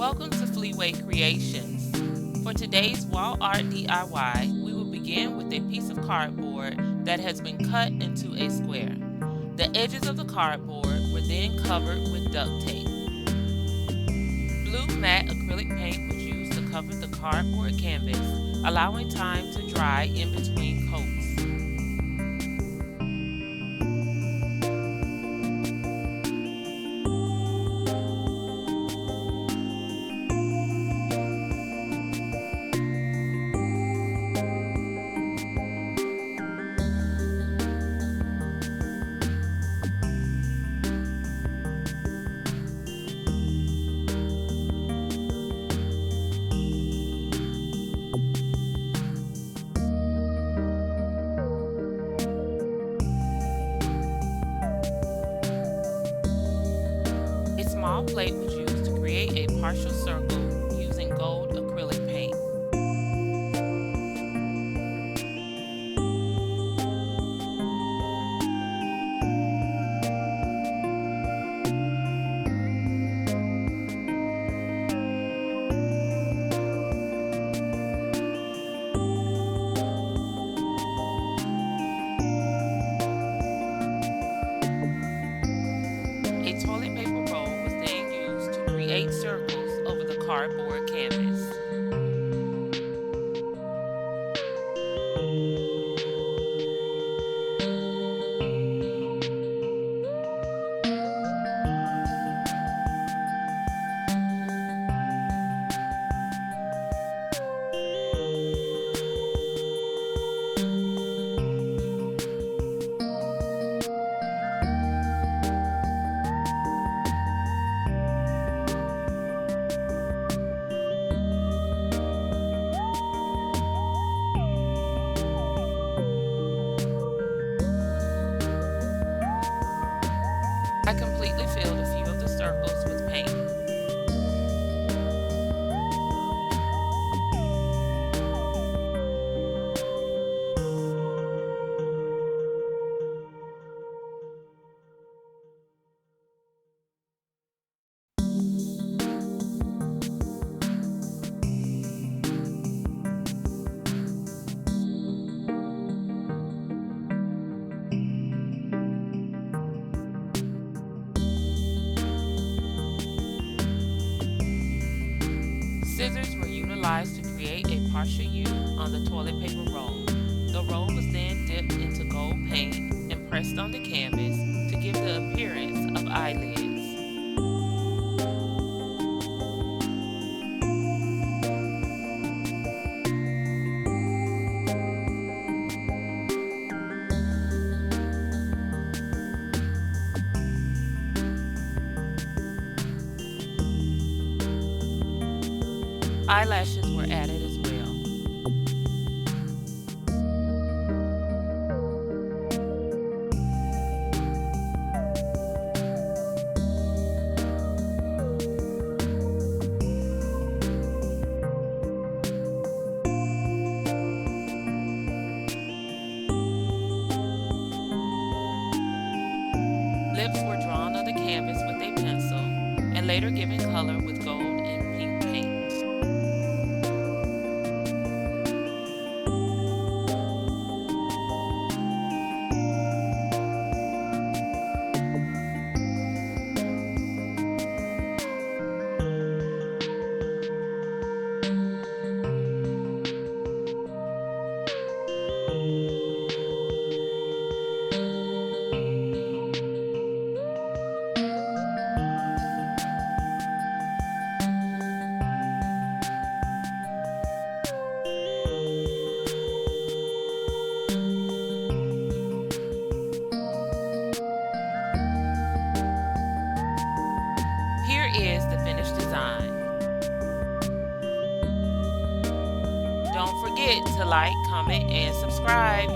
Welcome to Fleeway Creations. For today's wall art DIY, we will begin with a piece of cardboard that has been cut into a square. The edges of the cardboard were then covered with duct tape. Blue matte acrylic paint was used to cover the cardboard canvas, allowing time to dry in between coats. A small plate was used to create a partial circle using gold acrylic paint. A toilet paper roll was then used to create circles over the cardboard canvas. I completely filled a few of the circles with paint. Scissors were utilized to create a partial U on the toilet paper roll. The roll was then dipped into gold paint and pressed on the canvas to give the appearance of eyelids. Eyelashes were added as well. Lips were drawn on the canvas with a pencil and later given color with gold and pink paint. Here is the finished design. Don't forget to like, comment, and subscribe.